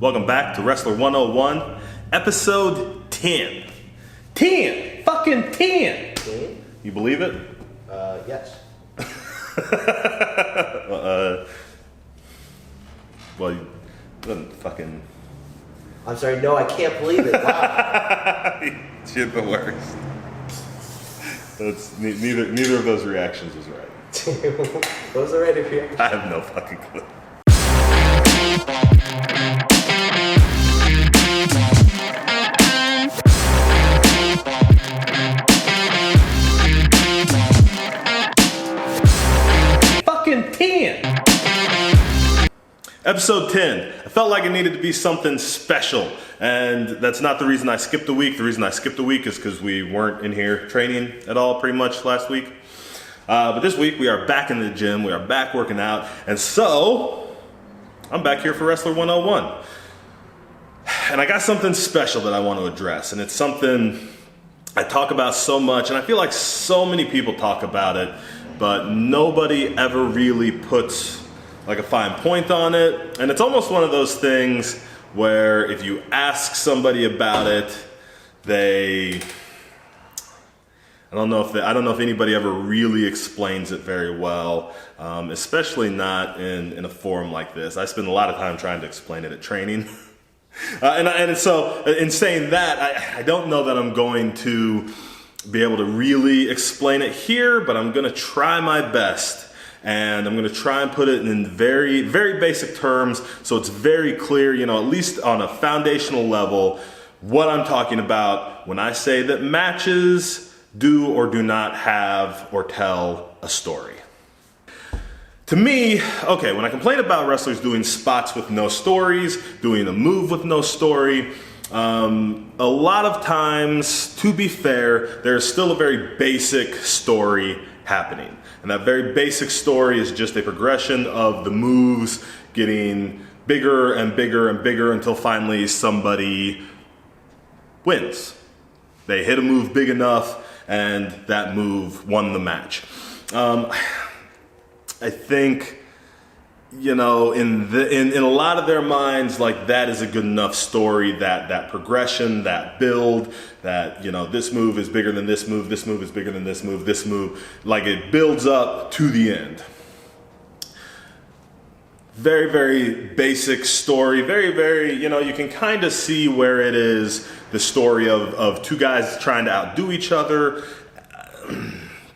Welcome back to Wrestler 101, episode 10. 10! Fucking 10! 10? You believe it? Yes. Well, you doesn't fucking... I'm sorry, no, I can't believe it. Wow. You're the worst. Neither of those reactions was right. What was the right reaction? I have no fucking clue. Fucking 10! Episode 10. I felt like it needed to be something special, and that's not the reason I skipped a week. The reason I skipped a week is because we weren't in here training at all pretty much last week. But this week we are back in the gym, we are back working out, and so I'm back here for Wrestler 101. And I got something special that I want to address, and it's something I talk about so much, and I feel like so many people talk about it, but nobody ever really puts like a fine point on it. And it's almost one of those things where if you ask somebody about it, I don't know if anybody ever really explains it very well, especially not in a forum like this. I spend a lot of time trying to explain it at training. And so in saying that, I don't know that I'm going to be able to really explain it here, but I'm going to try my best. And I'm going to try and put it in very, very basic terms so it's very clear, at least on a foundational level, what I'm talking about when I say that matches do or do not have or tell a story. To me, okay, when I complain about wrestlers doing spots with no stories, doing a move with no story, a lot of times, to be fair, there's still a very basic story happening. And that very basic story is just a progression of the moves getting bigger and bigger and bigger until finally somebody wins. They hit a move big enough and that move won the match. I think, in a lot of their minds, like that is a good enough story, that progression, that build, that, this move is bigger than this move is bigger than this move, like it builds up to the end. Very, very basic story, very, very, you can kind of see where it is the story of two guys trying to outdo each other,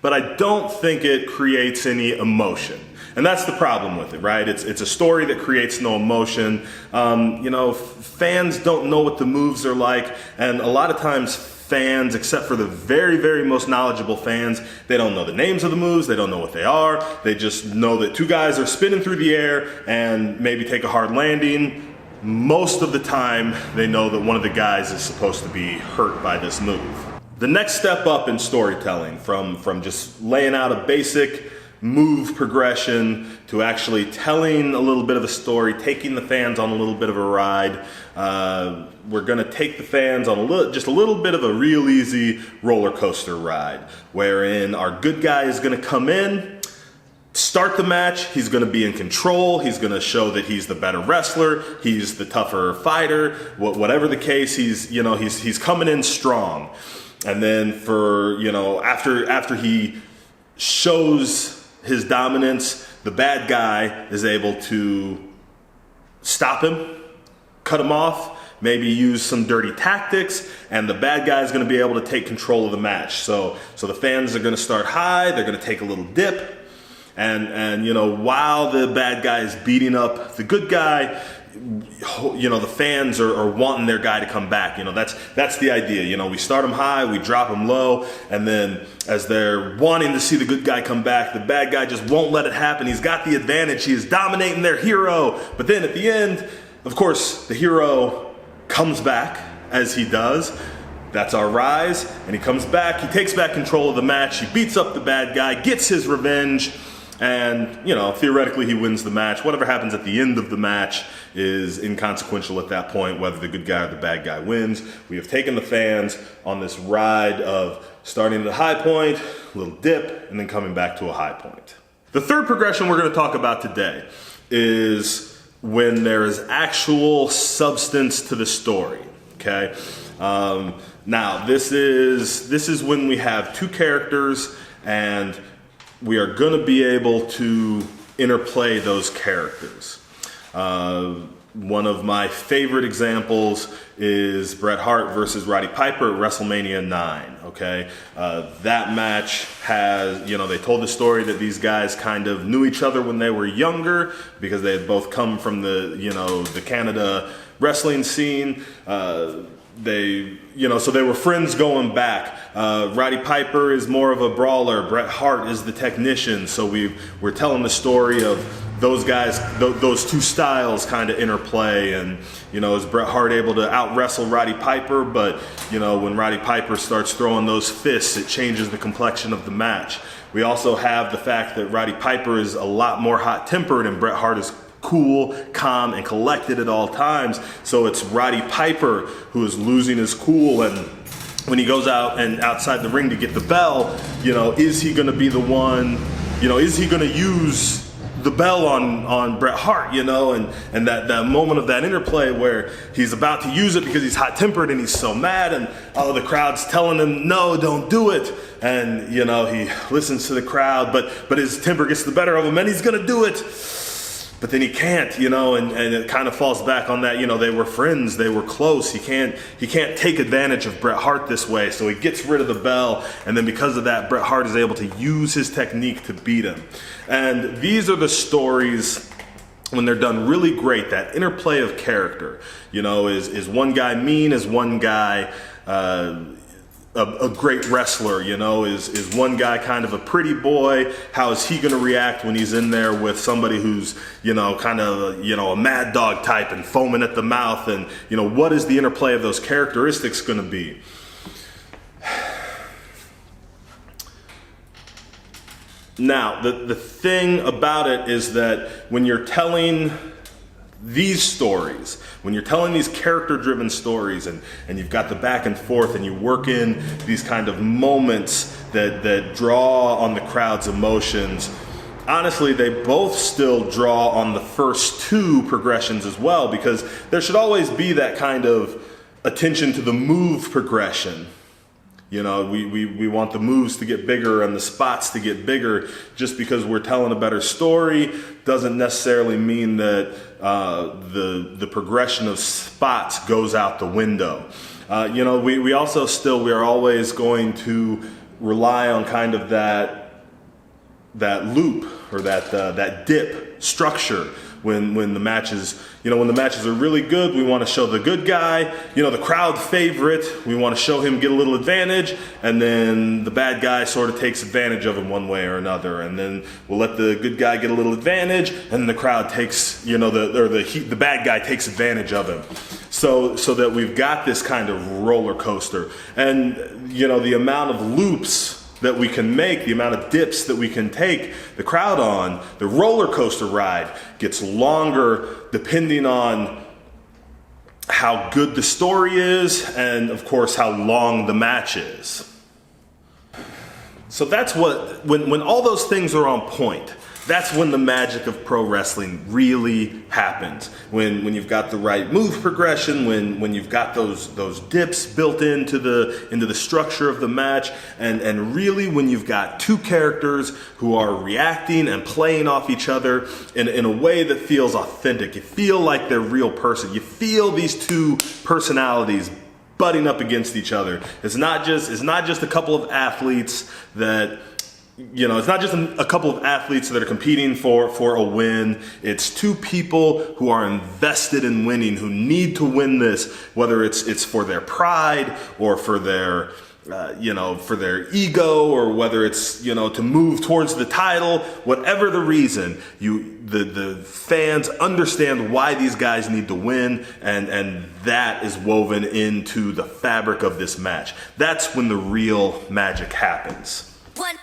but I don't think it creates any emotion. And that's the problem with it, right? It's a story that creates no emotion. Fans don't know what the moves are like, and a lot of times fans, except for the very, very most knowledgeable fans, they don't know the names of the moves, they don't know what they are, they just know that two guys are spinning through the air and maybe take a hard landing. Most of the time, they know that one of the guys is supposed to be hurt by this move. The next step up in storytelling, from just laying out a basic move progression to actually telling a little bit of a story, taking the fans on a little bit of a ride. We're going to take the fans on just a little bit of a real easy roller coaster ride, wherein our good guy is going to come in, start the match, he's going to be in control, he's going to show that he's the better wrestler, he's the tougher fighter, whatever the case, he's coming in strong. And then after he shows his dominance, the bad guy is able to stop him, cut him off, maybe use some dirty tactics, and the bad guy is going to be able to take control of the match. So the fans are going to start high, they're going to take a little dip, and while the bad guy is beating up the good guy, the fans are wanting their guy to come back. That's the idea. We start them high, we drop them low, and then as they're wanting to see the good guy come back, the bad guy just won't let it happen. He's got the advantage, he is dominating their hero. But then at the end, of course, the hero comes back, as he does. That's our rise, and he comes back, he takes back control of the match, he beats up the bad guy, gets his revenge, and, theoretically he wins the match. Whatever happens at the end of the match is inconsequential at that point, whether the good guy or the bad guy wins. We have taken the fans on this ride of starting at a high point, a little dip, and then coming back to a high point. The third progression we're going to talk about today is when there is actual substance to the story. Okay. Now this is when we have two characters and we are going to be able to interplay those characters. One of my favorite examples is Bret Hart versus Roddy Piper at WrestleMania 9. Okay, that match has, they told the story that these guys kind of knew each other when they were younger because they had both come from the Canada wrestling scene. So they were friends going back. Roddy Piper is more of a brawler. Bret Hart is the technician. So we're telling the story of those guys, those two styles kind of interplay. And, is Bret Hart able to out-wrestle Roddy Piper? But, when Roddy Piper starts throwing those fists, it changes the complexion of the match. We also have the fact that Roddy Piper is a lot more hot-tempered and Bret Hart is cool, calm, and collected at all times. So it's Roddy Piper who is losing his cool, and when he goes out and outside the ring to get the bell, is he going to be the one, is he going to use the bell on Bret Hart, and that moment of that interplay where he's about to use it because he's hot-tempered and he's so mad, and the crowd's telling him, no, don't do it. And, he listens to the crowd, but his temper gets the better of him and he's going to do it. But then he can't, and it kind of falls back on that, they were friends, they were close. He can't take advantage of Bret Hart this way, so he gets rid of the bell, and then because of that, Bret Hart is able to use his technique to beat him. And these are the stories when they're done really great, that interplay of character. Is one guy mean? Is one guy a great wrestler? Is one guy kind of a pretty boy? How is he going to react when he's in there with somebody who's, kind of, a mad dog type and foaming at the mouth? And, what is the interplay of those characteristics going to be? Now, the thing about it is that when you're telling these stories, when you're telling these character-driven stories and you've got the back and forth and you work in these kind of moments that draw on the crowd's emotions, honestly, they both still draw on the first two progressions as well, because there should always be that kind of attention to the move progression. We want the moves to get bigger and the spots to get bigger. Just because we're telling a better story doesn't necessarily mean that the progression of spots goes out the window. We are always going to rely on kind of that loop or that dip structure. When the matches, when the matches are really good, we want to show the good guy, the crowd favorite. We want to show him get a little advantage, and then the bad guy sort of takes advantage of him one way or another. And then we'll let the good guy get a little advantage, and the crowd takes, the bad guy takes advantage of him. So that we've got this kind of roller coaster, and the amount of loops that we can make, the amount of dips that we can take the crowd on, the roller coaster ride gets longer depending on how good the story is and, of course, how long the match is. So that's when all those things are on point, that's when the magic of pro wrestling really happens. When you've got the right move progression, when you've got those dips built into the structure of the match, and really when you've got two characters who are reacting and playing off each other in a way that feels authentic. You feel like they're real person. You feel these two personalities butting up against each other. It's not just a couple of athletes that it's not just a couple of athletes that are competing for a win. It's two people who are invested in winning, who need to win this, whether it's for their pride or for their for their ego, or whether it's to move towards the title. Whatever the reason, the fans understand why these guys need to win, and that is woven into the fabric of this match. That's when the real magic happens. One.